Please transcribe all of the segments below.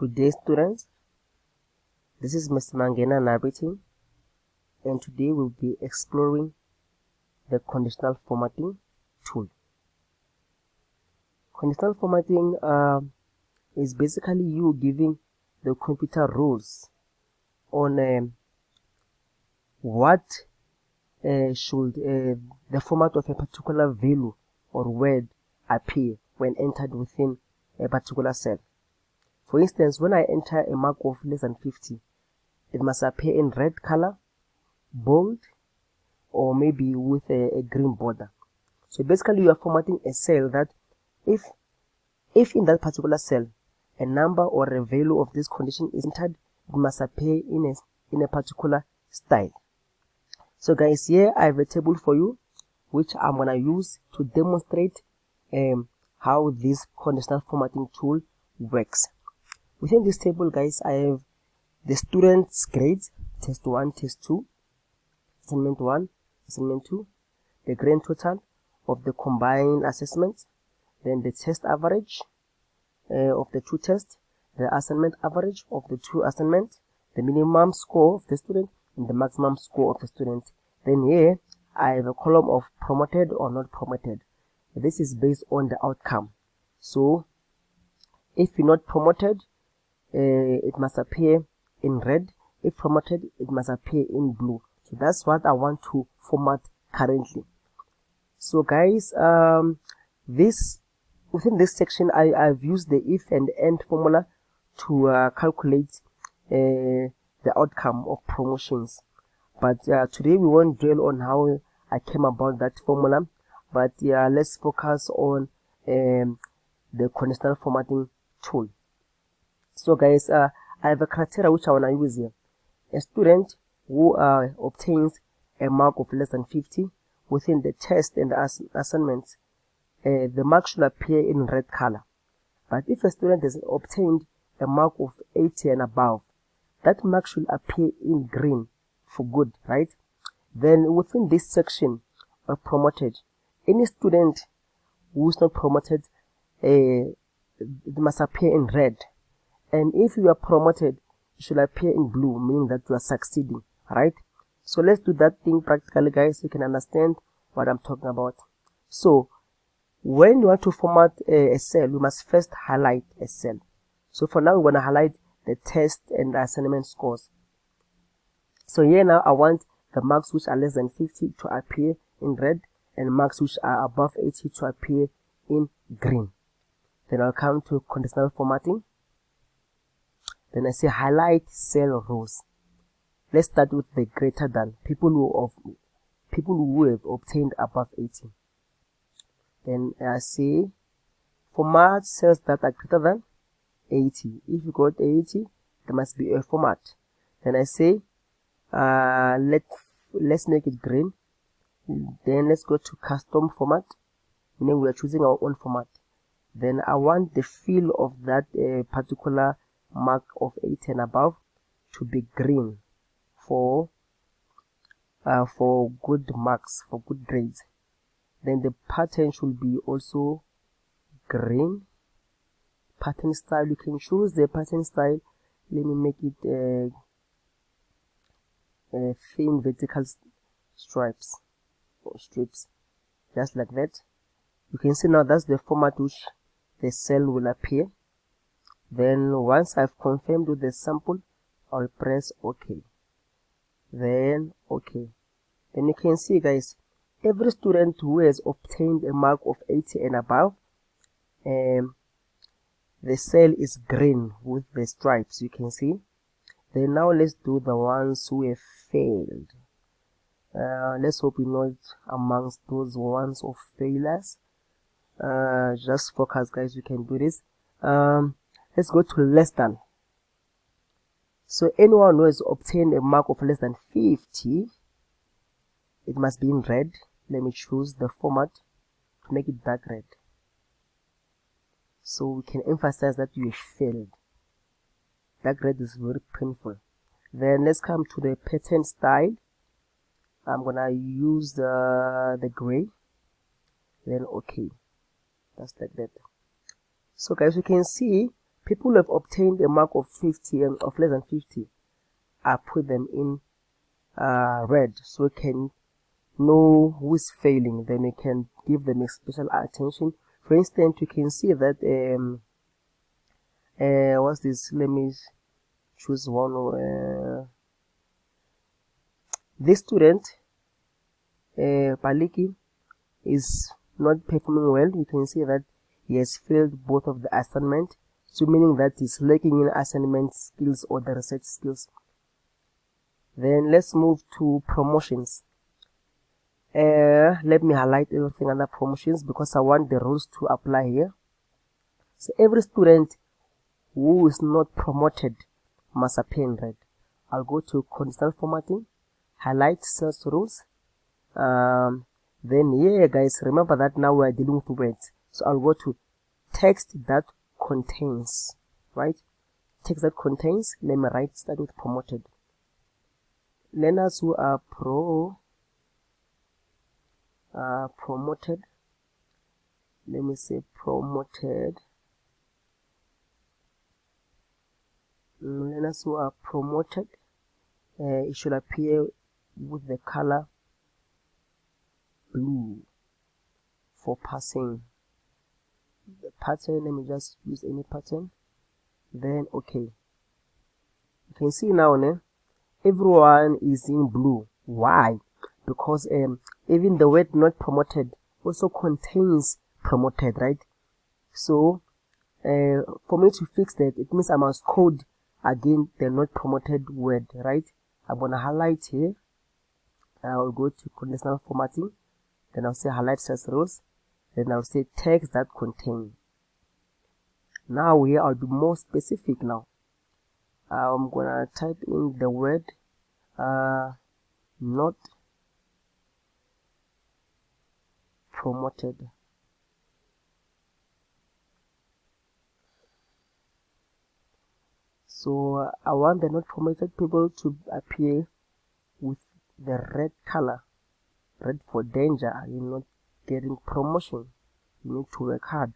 Good day, students. This is Mr. Mangena narrating, and today we'll be exploring the conditional formatting tool. Conditional formatting is basically you giving the computer rules on what should the format of a particular value or word appear when entered within a particular cell. For instance, when I enter a mark of less than 50, it must appear in red color, bold, or maybe with a green border. So basically you are formatting a cell that if in that particular cell a number or a value of this condition is entered, it must appear in a particular style. So guys, here I have a table for you which I'm going to use to demonstrate how this conditional formatting tool works. Within this table, guys, I have the students' grades, test 1, test 2, assignment 1, assignment 2, the grand total of the combined assessments, then the test average of the 2 tests, the assignment average of the 2 assignments, the minimum score of the student, and the maximum score of the student. Then here, I have a column of promoted or not promoted. This is based on the outcome. So, if you're not promoted, it must appear in red. If promoted, it must appear in blue. So that's what I want to format currently. So guys, within this section, I've used the if and end formula to calculate the outcome of promotions. But today we won't dwell on how I came about that formula. But let's focus on the conditional formatting tool. So guys, I have a criteria which I want to use here. A student who obtains a mark of less than 50 within the test and the assignments, the mark should appear in red color. But if a student has obtained a mark of 80 and above, that mark should appear in green for good, right? Then within this section of promoted, any student who is not promoted, it must appear in red. And if you are promoted, it should appear in blue, meaning that you are succeeding, right? So let's do that thing practically, guys, so you can understand what I'm talking about. So when you want to format a cell, you must first highlight a cell. So for now, we want to highlight the test and the assignment scores. So here now, I want the marks which are less than 50 to appear in red, and marks which are above 80 to appear in green. Then I'll come to conditional formatting. Then I say highlight cell rows. Let's start with the greater than, people who have obtained above 80. Then I say format cells that are greater than 80. If you got 80, there must be a format. Then I say let's make it green. Then let's go to custom format, meaning we are choosing our own format. Then I want the fill of that particular mark of 80 and above to be green for good marks, for good grades. Then the pattern should be also green. Pattern style, you can choose the pattern style. Let me make it thin vertical stripes or strips, just like that. You can see now that's the format which the cell will appear. Then once I've confirmed with the sample, I'll press OK. Then OK. Then you can see, guys, every student who has obtained a mark of 80 and above, the cell is green with the stripes, you can see. Then now let's do the ones who have failed. Let's hope we're not amongst those ones of failures. Just focus, guys, you can do this. Let's go to less than. So anyone who has obtained a mark of less than 50, it must be in red. Let me choose the format to make it dark red, so we can emphasize that you have failed. Dark red is very painful. Then let's come to the pattern style. I'm gonna use the gray. Then OK. That's like that. So guys, you can see People who have obtained a mark of 50 and of less than 50, I put them in red, so we can know who is failing. Then we can give them a special attention. For instance, you can see that what's this? Let me choose one. This student, Paliki, is not performing well. You can see that he has failed both of the assignment, so meaning that he's lacking in assignment skills or the research skills. Then let's move to promotions. Let me highlight everything under promotions because I want the rules to apply here. So every student who is not promoted must appear in red. I'll go to conditional formatting, highlight search rules. Then here, guys, remember that now we are dealing with words. So I'll go to text that contains, right? Text that contains. Let me start with promoted. Learners who are promoted. Let me say promoted. Learners who are promoted, it should appear with the color blue for passing. The pattern, let me just use any pattern. Then okay, you can see now everyone is in blue. Why? Because even the word not promoted also contains promoted, right? So for me to fix that, it means I must code again the not promoted word, right? I'm gonna highlight here. I'll go to conditional formatting, then I'll say highlight search rules, then I'll say text that contain. Now here I'll be more specific now. I'm gonna type in the word not promoted. So I want the not promoted people to appear with the red color, red for danger. You're not getting promotion. You need to work hard.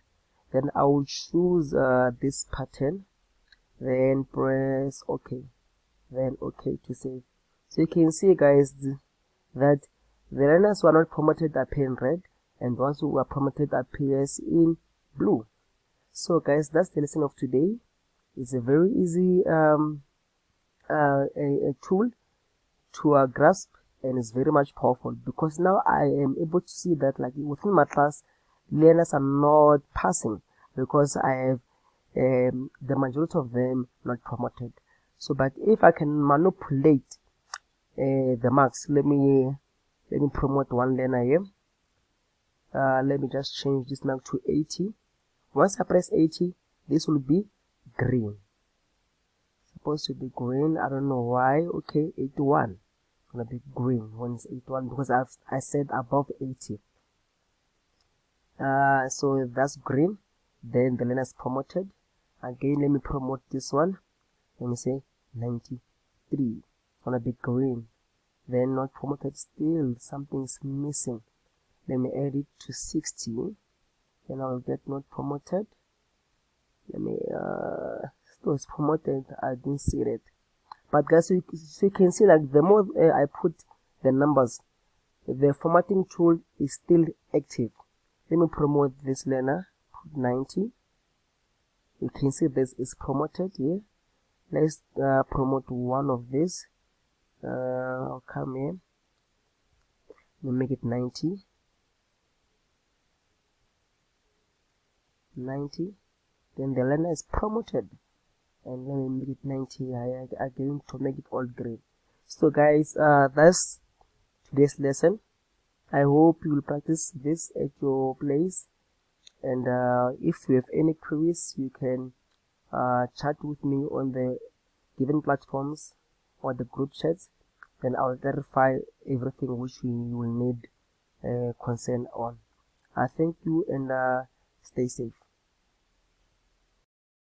Then I will choose this pattern, then press OK, then OK to save. So you can see, guys, that the learners who are not promoted appear in red, and those who are promoted appears in blue. So guys, that's the lesson of today. It's a very easy a tool to grasp, and it's very much powerful because now I am able to see that, like, within my class, learners are not passing because I have the majority of them not promoted. So, but if I can manipulate the marks, let me promote one learner here. Let me just change this mark to 80. Once I press 80, this will be green. Supposed to be green. I don't know why. Okay, 81. Gonna be green when it's 81 because I said above 80. So that's green. Then the learner is promoted. Again, let me promote this one. Let me say 93. Gonna be green. Then not promoted still. Something's missing. Let me add it to 60. Then I will get not promoted. Let me still it's promoted. I didn't see it. But guys, so you can see, like, the more I put the numbers, the formatting tool is still active. Let me promote this learner, put 90. You can see this is promoted here. Let's promote one of this. I'll come here. We'll make it 90. 90. Then the learner is promoted. And let me make it 90 again to make it all green. So guys, that's today's lesson. I hope you will practice this at your place, and if you have any queries, you can chat with me on the given platforms or the group chats. Then I'll clarify everything which you will need concern on. Thank you, and stay safe.